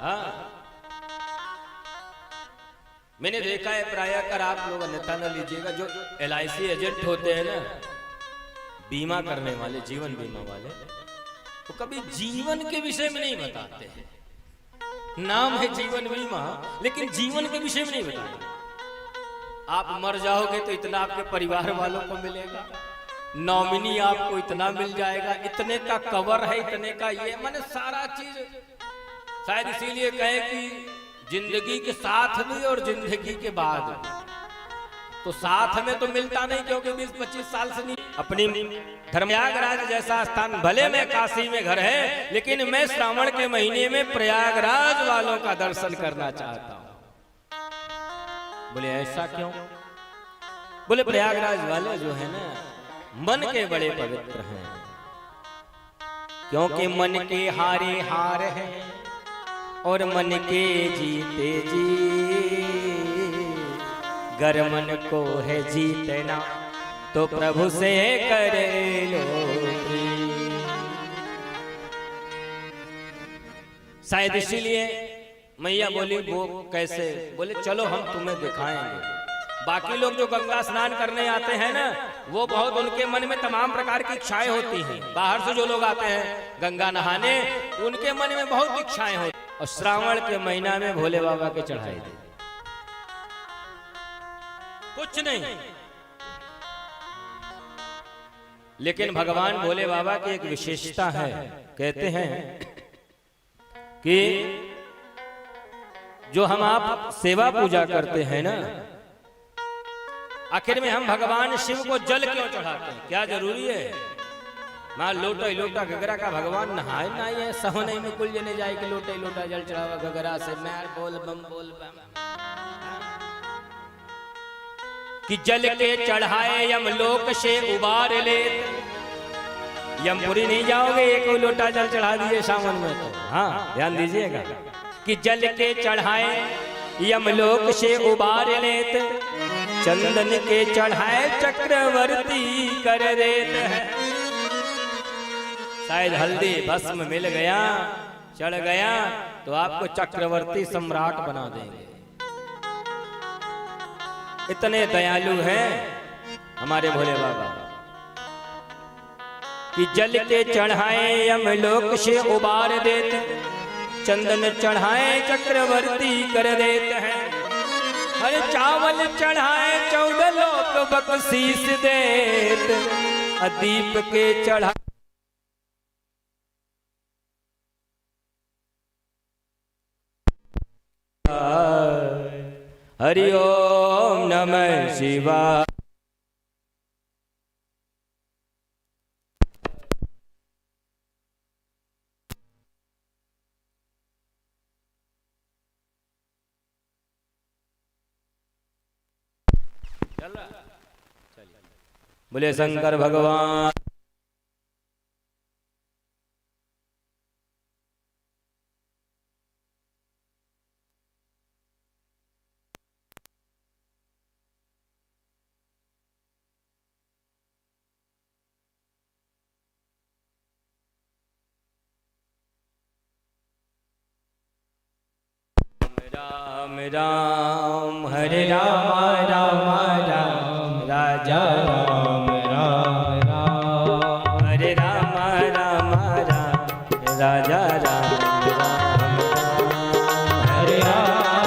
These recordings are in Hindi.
हाँ, मैंने देखा है प्रायः कर, आप लोग अन्यथा न लीजिएगा, जो LIC एजेंट होते हैं ना, बीमा करने वाले, जीवन बीमा वाले, वो कभी जीवन के विषय में नहीं बताते हैं। नाम है जीवन बीमा, लेकिन जीवन के विषय में नहीं बताते। आप मर जाओगे तो इतना आपके परिवार वालों को मिलेगा, नॉमिनी आपको इतना मिल जाएगा, इतने का कवर है, इतने का ये, माने सारा चीज। शायद इसीलिए कहे कि जिंदगी के साथ भी और जिंदगी के बाद भी। तो साथ में तो मिलता नहीं, क्योंकि 20-25 साल से नहीं। अपनी प्रयागराज जैसा स्थान, भले में काशी में घर है, लेकिन मैं श्रावण के महीने में प्रयागराज वालों का दर्शन करना चाहता हूं। बोले ऐसा क्यों? बोले प्रयागराज वाले जो है ना, मन के बड़े पवित्र हैं, क्योंकि मन के हारे हार है और मन के जीते जी। गर मन को है जीतना तो प्रभु से करे लो प्रीत। शायद इसीलिए मैया बोली वो कैसे, बोले चलो हम तुम्हें दिखाएंगे। बाकी लोग जो गंगा स्नान करने आते हैं ना, वो बहुत, उनके मन में तमाम प्रकार की इच्छाएं होती हैं। बाहर से जो लोग आते हैं गंगा नहाने, उनके मन में बहुत इच्छाएं होती। और श्रावण के महीना में भोले बाबा के चढ़ाई दे, कुछ नहीं। लेकिन भगवान भोले बाबा की एक विशेषता है, कहते हैं कि जो हम आप सेवा पूजा करते हैं ना, आखिर में हम भगवान शिव को जल क्यों चढ़ाते हैं? क्या जरूरी है? मां लोटा लोटा गगरा का भगवान नहाए ना है, सहोने में कुल जने जाए कि लोटा लोटा जल चढ़ावा गगरा से, मैं बोल बम बोल बम। कि जल के चढ़ाए यमलोक से उबार ले। यमपुरी नहीं जाओगे, एक लोटा जल चढ़ा दीजिए सावन में तो, हाँ ध्यान दीजिएगा। कि जल के चढ़ाए यमलोक से उबार लेत, चंदन के चढ़ाए चक्रवर्ती कर देत है। शायद हल्दी भस्म मिल गया, चढ़ गया, तो आपको चक्रवर्ती सम्राट बना देंगे। इतने दयालु हैं हमारे भोले बाबा। कि जल के चढ़ाए यमलोक से उबार देते, चंदन चढ़ाए चक्रवर्ती कर देते हैं। अरे चावल चढ़ाए 14 लोक बख्शीश देत, दीप के चढ़ा हरि ओम नमः शिवाय। बोले शंकर भगवान। राम राम हरे राम राम राम राजा राम राम राम हरे राम राम राम राजा राम राम हरे राम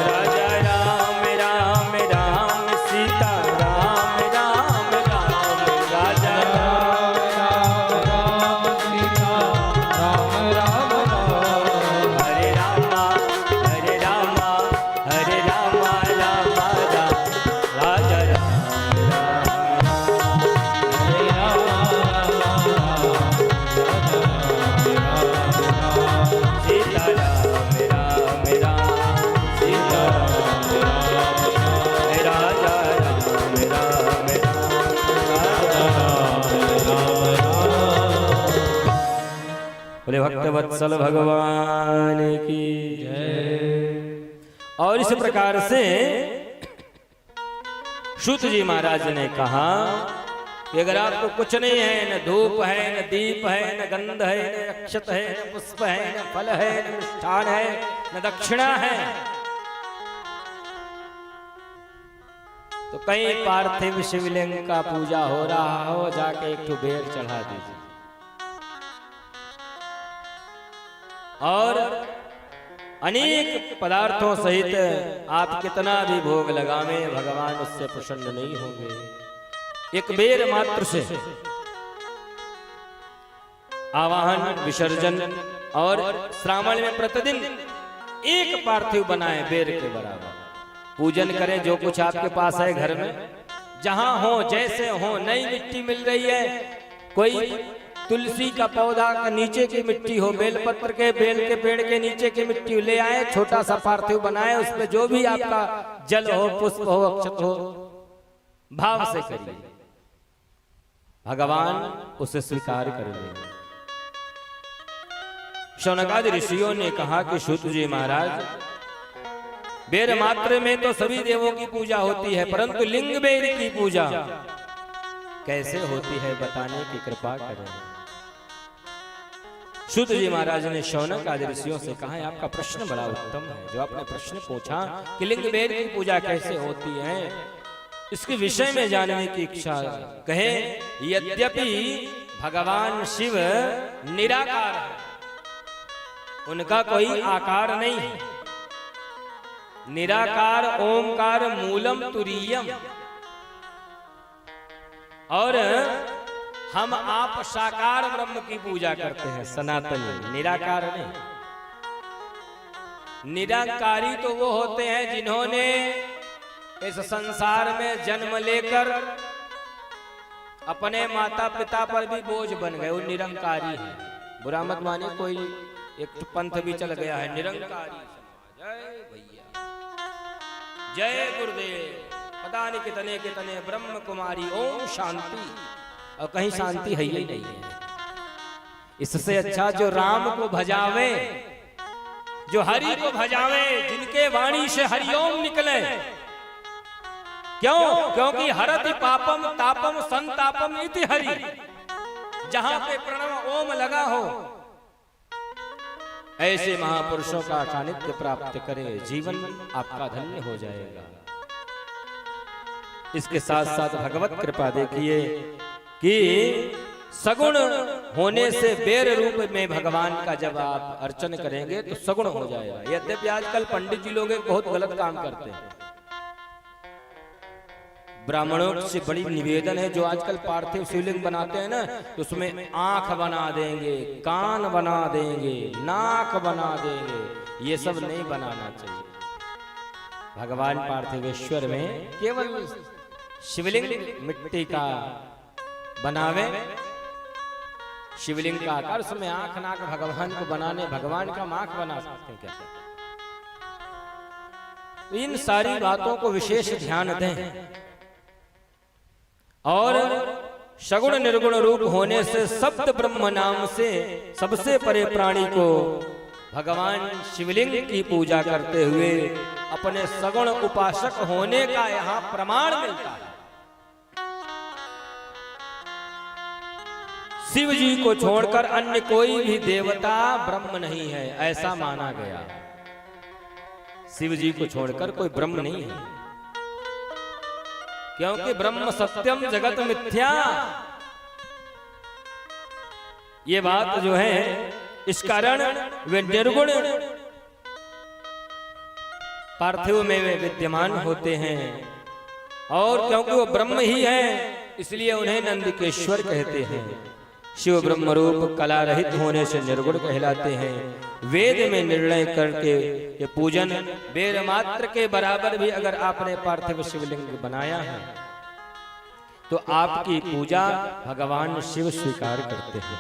राजा राम राम राम सीता राम राम राम राजा राम राम सीता राम राम राम हरे राम हरे राम हरे राम राम राम राजा राम हरे सीता राम राम राम सीता राजा राम राम बोले भक्त वत्सल भगवान की जय। और इस प्रकार से सूत जी महाराज ने कहा, कि अगर आपको कुछ नहीं है, न धूप है, न दीप है, न गंध है, न अक्षत है, न पुष्प है, न फल है, न मिष्ठान है, न दक्षिणा है, तो कहीं पार्थिव शिवलिंग का पूजा हो रहा हो, जाके एक तो बेर चढ़ा दीजिए। और अनेक पदार्थों सहित आप कितना भी भोग लगावें, भगवान उससे प्रसन्न नहीं होंगे। एक बेर मात्र से आवाहन, विसर्जन और श्रावण में प्रतिदिन एक पार्थिव बनाए बेर के बराबर, पूजन करें। जो कुछ आपके पास है घर में, जहां हो, जैसे हो, नई मिट्टी मिल रही है, कोई तुलसी का पौधा का नीचे की मिट्टी हो, बेलपत्र के, बेल के पेड़ के नीचे की मिट्टी ले आए, छोटा सा पार्थिव बनाए, उसमें जो भी आपका जल हो, पुष्प हो, अक्षत हो, भाव से करिए, भगवान उसे स्वीकार कर लेंगे। शौनकादि ऋषियों ने कहा कि सूत जी महाराज, बेर मात्र में तो सभी देवों की पूजा होती है, परंतु लिंग बेर की पूजा कैसे होती है बताने की कृपा करें। सूत जी महाराज ने शौनक आदि ऋषियों से कहा, आपका प्रश्न बड़ा उत्तम है। जो आपने प्रश्न पूछा कि लिंग बेर की पूजा कैसे होती है, इसके विषय में जानने की इच्छा कहे। यद्यपि भगवान शिव निराकार है, उनका कोई आकार नहीं है, निराकार ओंकार मूलम तुरीयम, और हम आप साकार ब्रह्म की पूजा करते हैं, सनातनी, निराकार नहीं। निराकारी तो वो होते हैं जिन्होंने इस संसार में जन्म लेकर अपने माता पिता पर भी बोझ बन गए, वो निरंकारी है। बुरा मत माने, कोई एक पंथ भी चल गया है निरंकारी। जय भैया, जय गुरुदेव, पता नहीं कितने कितने ब्रह्म कुमारी, ओम शांति, और कहीं शांति है ही नहीं है। इससे अच्छा जो राम को भजावे, जो हरि को भजावे, जिनके वाणी से हरिओम निकले। क्यों? क्योंकि हरति पापम तापम संतापम इति हरि, जहां पे प्रणव ओम लगा हो, ऐसे महापुरुषों का सानिध्य प्राप्त करे, जीवन आपका धन्य हो जाएगा। इसके साथ साथ भगवत कृपा देखिए कि सगुण होने से बेर रूप में भगवान का जब आप अर्चन करेंगे तो सगुण हो जाएगा। यद्यपि आजकल पंडित जी लोग एक बहुत गलत काम करते हैं। ब्राह्मणों से बड़ी निवेदन है, जो आजकल पार्थिव शिवलिंग बनाते हैं ना, तो उसमें आंख बना देंगे, कान बना देंगे, नाक बना देंगे, ये सब नहीं बनाना चाहिए। भगवान पार्थिवेश्वर में केवल शिवलिंग मिट्टी का बनावे, शिवलिंग का आकार, उसमें आंख नाक भगवान को बनाने, भगवान का आंख बना सकते हैं क्या? तो इन सारी बातों को विशेष ध्यान दें। और सगुण निर्गुण रूप होने से शब्द ब्रह्म नाम से सबसे परे प्राणी को भगवान शिवलिंग की पूजा करते हुए अपने सगुण उपासक होने का यहाँ प्रमाण मिलता है। शिव जी को छोड़कर अन्य कोई भी देवता ब्रह्म नहीं है, ऐसा माना गया। शिव जी को छोड़कर कोई ब्रह्म नहीं है, क्योंकि ब्रह्म सत्यम जगत मिथ्या, ये बात जो है, इस कारण वे निर्गुण पार्थिव में वे विद्यमान होते हैं। और क्योंकि वो ब्रह्म ही है, इसलिए उन्हें नंदिकेश्वर कहते हैं। शिव ब्रह्म रूप कला रहित होने से निर्गुण कहलाते हैं। वेद में निर्णय करके ये पूजन बेर मात्र के बराबर भी अगर आपने पार्थिव शिवलिंग बनाया है तो आपकी पूजा भगवान शिव स्वीकार करते हैं।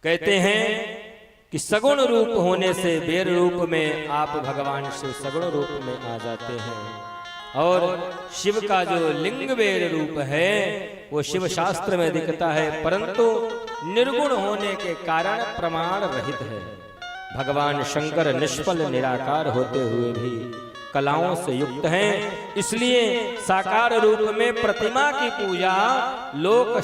कहते हैं कि सगुण रूप होने से बेर रूप में आप भगवान शिव सगुण रूप में आ जाते हैं। और शिव का जो लिंग बेर रूप है वो शिव शास्त्र में दिखता है, परंतु निर्गुण होने के कारण प्रमाण रहित है। भगवान शंकर निष्फल निराकार होते हुए भी कलाओं से युक्त हैं। इसलिए साकार रूप में प्रतिमा की पूजा लोक